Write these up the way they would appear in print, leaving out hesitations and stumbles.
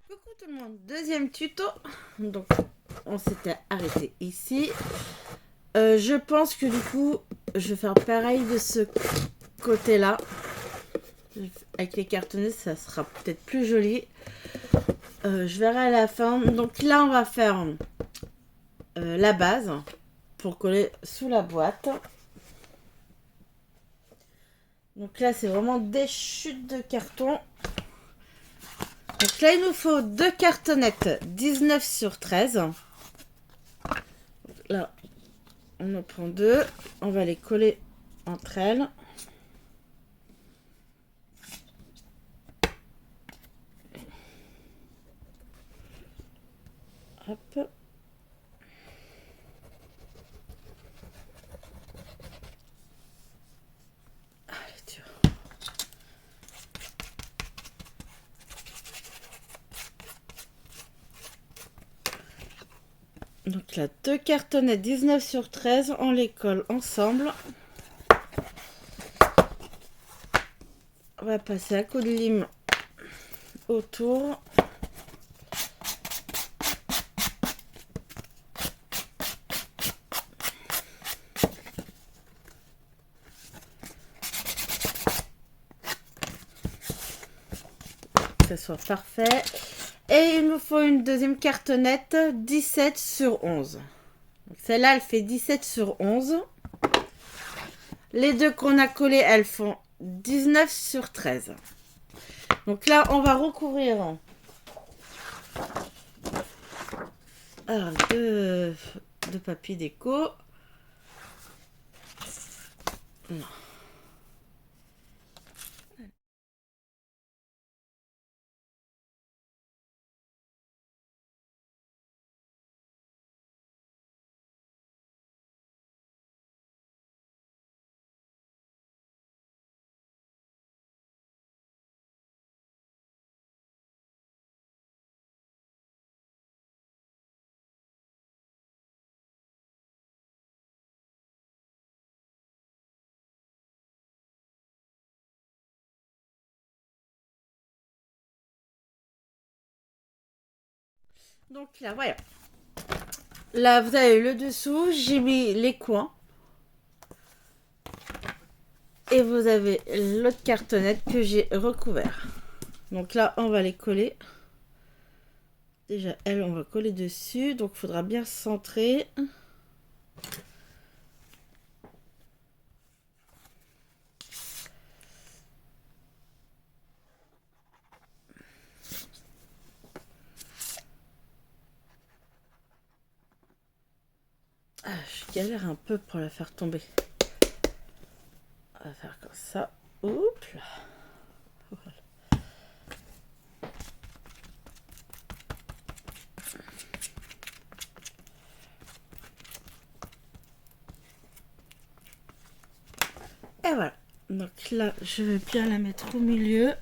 Coucou tout le monde, deuxième tuto. Donc on s'était arrêté ici. Je pense que du coup je vais faire pareil de ce côté là. Avec les cartonnets ça sera peut-être plus joli. Je verrai à la fin. Donc là on va faire la base pour coller sous la boîte. Donc là c'est vraiment des chutes de carton. Donc là il nous faut deux cartonnettes 19 sur 13. Là on en prend deux, on va les coller entre elles. Hop. Allez, tu vois. Donc là, deux cartonnets 19 sur 13, on les colle ensemble. On va passer un coup de lime autour. Que ce soit parfait. Et il nous faut une deuxième cartonnette 17 sur 11. Celle-là, elle fait 17 sur 11. Les deux qu'on a collées, elles font 19 sur 13. Donc là, on va recouvrir de papier déco. Non. Donc là, voilà. Là, vous avez le dessous, j'ai mis les coins. Et vous avez l'autre cartonnette que j'ai recouvert. Donc là, on va les coller. Déjà, elle, on va coller dessus. Donc, il faudra bien centrer. Ah, je galère un peu pour la faire tomber. On va faire comme ça. Oups là. Voilà. Et voilà. Donc là, je vais bien la mettre au milieu.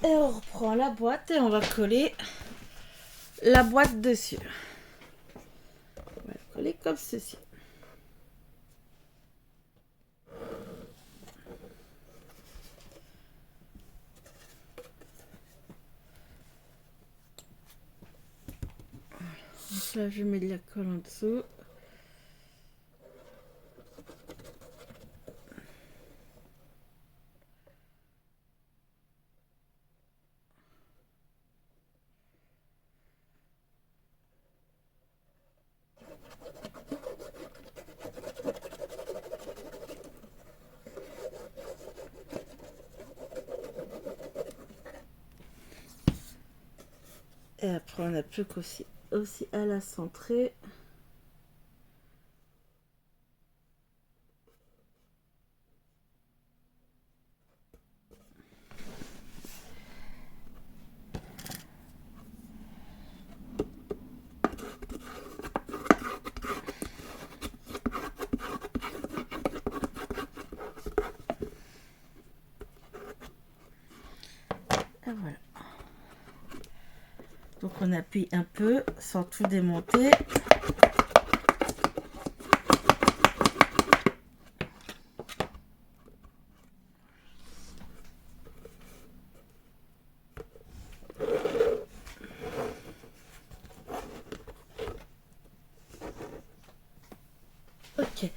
Et on reprend la boîte et on va coller la boîte dessus. On va la coller comme ceci. Donc là, je mets de la colle en dessous. Et après, on n'a plus qu'aussi à la centrer. faut qu'on appuie un peu sans tout démonter. Ok.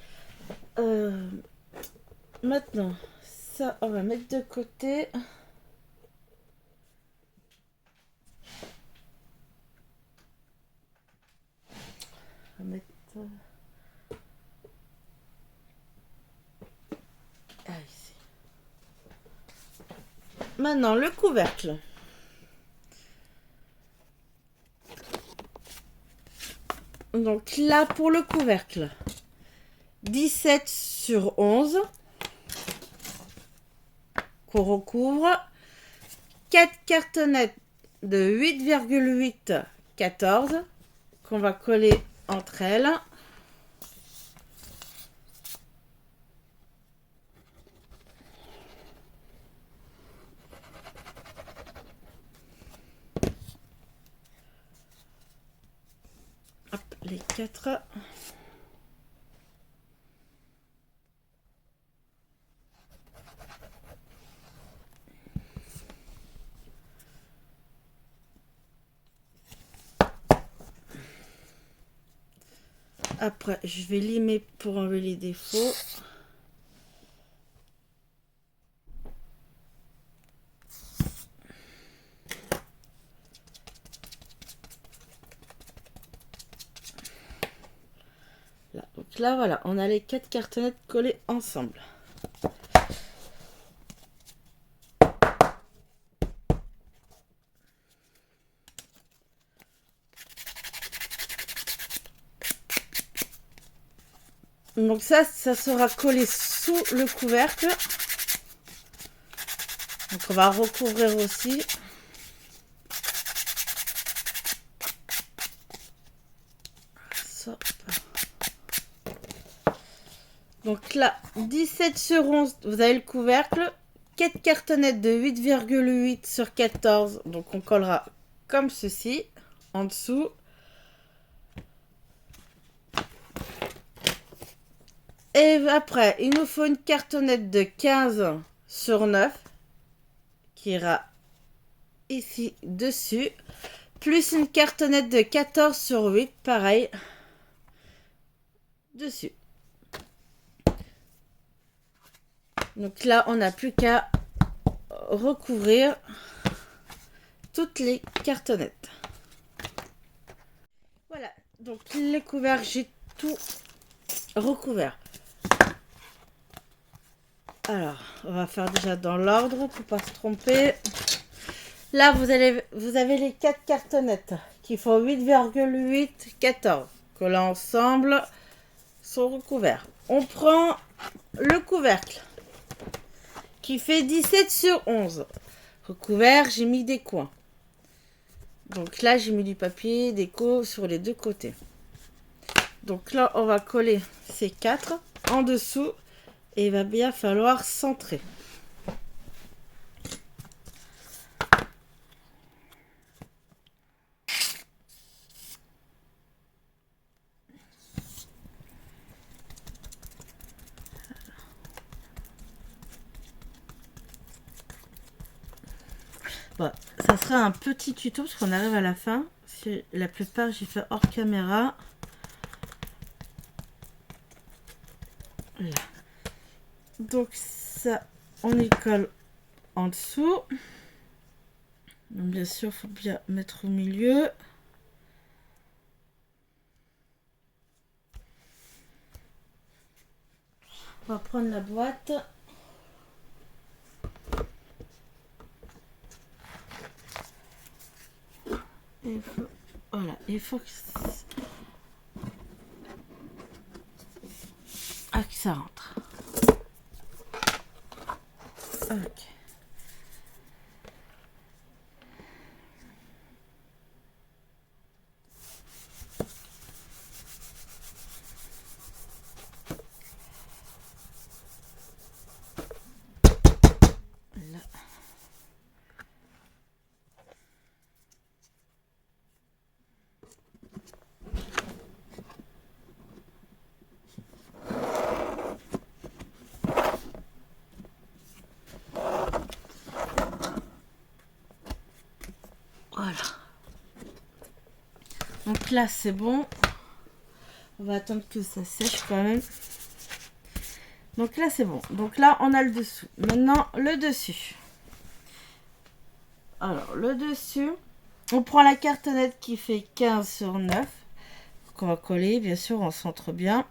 Maintenant, ça, on va mettre de côté. On va mettre... Ah, ici. Maintenant, le couvercle. Donc là, pour le couvercle, 17 sur 11 qu'on recouvre, 4 cartonnettes de 8,8 14 qu'on va coller entre elles. Hop, les 4. Après, je vais limer pour enlever les défauts. Là, donc là, voilà, on a les 4 cartonnettes collées ensemble. Donc ça sera collé sous le couvercle. Donc on va recouvrir aussi. Ça. Donc là, 17 sur 11, vous avez le couvercle. 4 cartonnettes de 8,8 sur 14. Donc on collera comme ceci, en dessous. Et après, il nous faut une cartonnette de 15 sur 9 qui ira ici dessus, plus une cartonnette de 14 sur 8, pareil, dessus. Donc là, on n'a plus qu'à recouvrir toutes les cartonnettes. Voilà, donc les couverts, j'ai tout recouvert. Alors, on va faire déjà dans l'ordre pour pas se tromper. Là, vous avez les 4 cartonnettes qui font 8,8 14 que là ensemble sont recouverts. On prend le couvercle qui fait 17 sur 11. Recouvert, j'ai mis des coins. Donc là, j'ai mis du papier déco sur les deux côtés. Donc là, on va coller ces 4 en dessous et il va bien falloir centrer. Bon, ça sera un petit tuto parce qu'on arrive à la fin. La plupart, j'ai fait hors caméra. Là. Donc ça, on y colle en dessous. Donc, bien sûr, il faut bien mettre au milieu. On va prendre la boîte. Et voilà, il faut que ça rentre. Ok. Là. Donc là, c'est bon. On va attendre que ça sèche quand même. Donc là, c'est bon. Donc là, on a le dessous. Maintenant, le dessus. Alors, le dessus, on prend la cartonnette qui fait 15 sur 9. Qu'on va coller, bien sûr, on centre bien.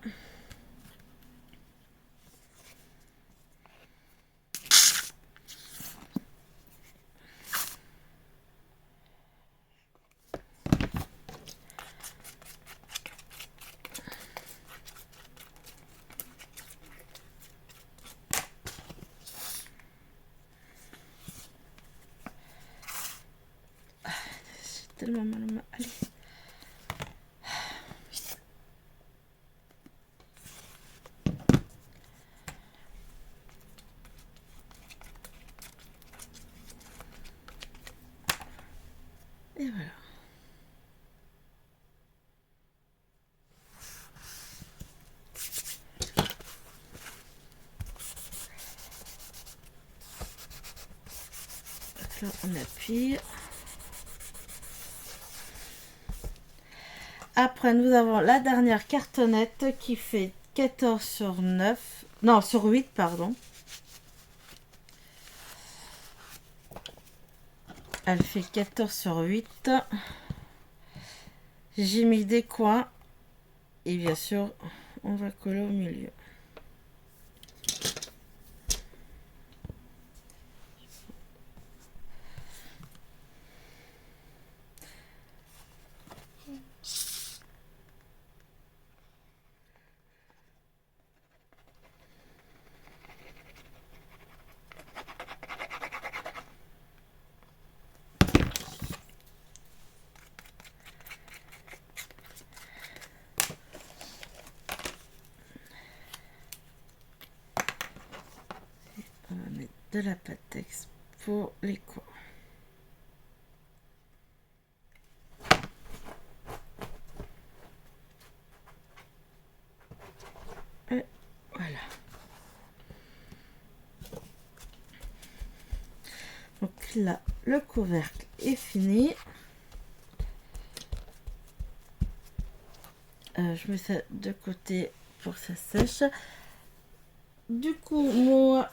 Tellement mal aux mains. Allez. Et voilà. Donc là, on appuie. Après, nous avons la dernière cartonnette qui fait 14 sur 9. Non, sur 8, pardon. Elle fait 14 sur 8. J'ai mis des coins. Et bien sûr, on va coller au milieu. On va mettre de la Pattex pour les coins. Et voilà. Donc là, le couvercle est fini. Je mets ça de côté pour que ça sèche. Du coup, moi,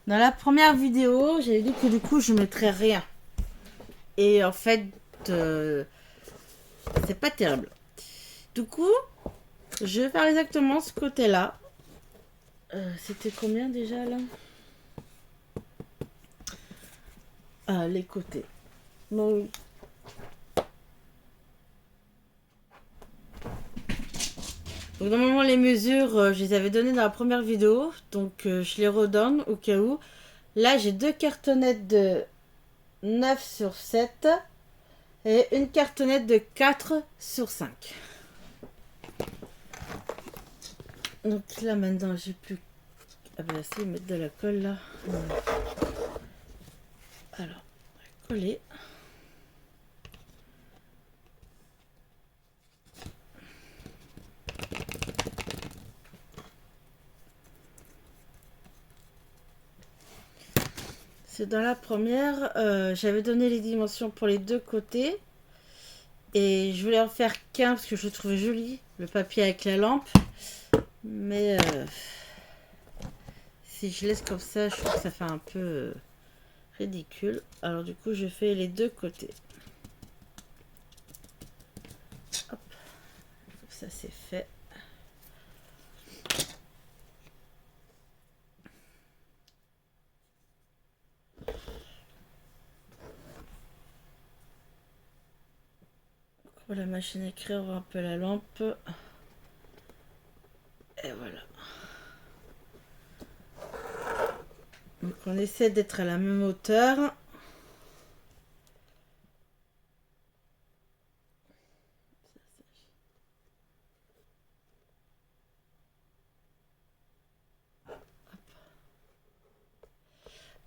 dans la première vidéo, j'avais dit que du coup, je mettrais rien. Et en fait, c'est pas terrible. Du coup, je vais faire exactement ce côté-là. C'était combien déjà là? Les côtés. Donc, normalement les mesures, je les avais données dans la première vidéo. Donc, je les redonne au cas où. Là, j'ai deux cartonnettes de 9 sur 7 et une cartonnette de 4 sur 5. Donc là, maintenant, j'ai plus... Ah bah si, mettre de la colle là. Alors, on va coller. C'est dans la première, j'avais donné les dimensions pour les deux côtés. Et je voulais en faire qu'un parce que je le trouvais joli, le papier avec la lampe. Mais si je laisse comme ça, je trouve que ça fait un peu ridicule. Alors du coup, je fais les deux côtés. Hop, ça c'est fait. Pour la machine à écrire, on voit un peu la lampe. Et voilà. Donc on essaie d'être à la même hauteur.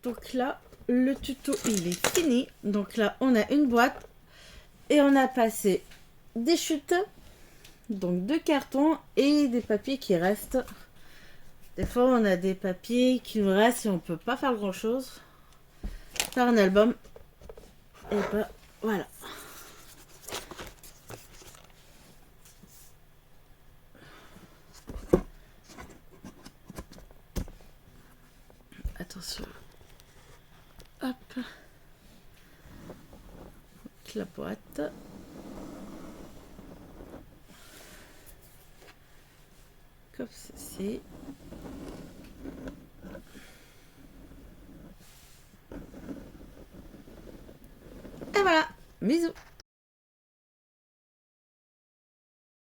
Donc là, le tuto il est fini. Donc là, on a une boîte et on a passé des chutes, donc deux cartons et des papiers qui restent. Des fois, on a des papiers qui nous restent et on peut pas faire grand chose. Faire un album. Et bah voilà. attention. Hop. La boîte. Comme ceci. Et voilà. Bisous.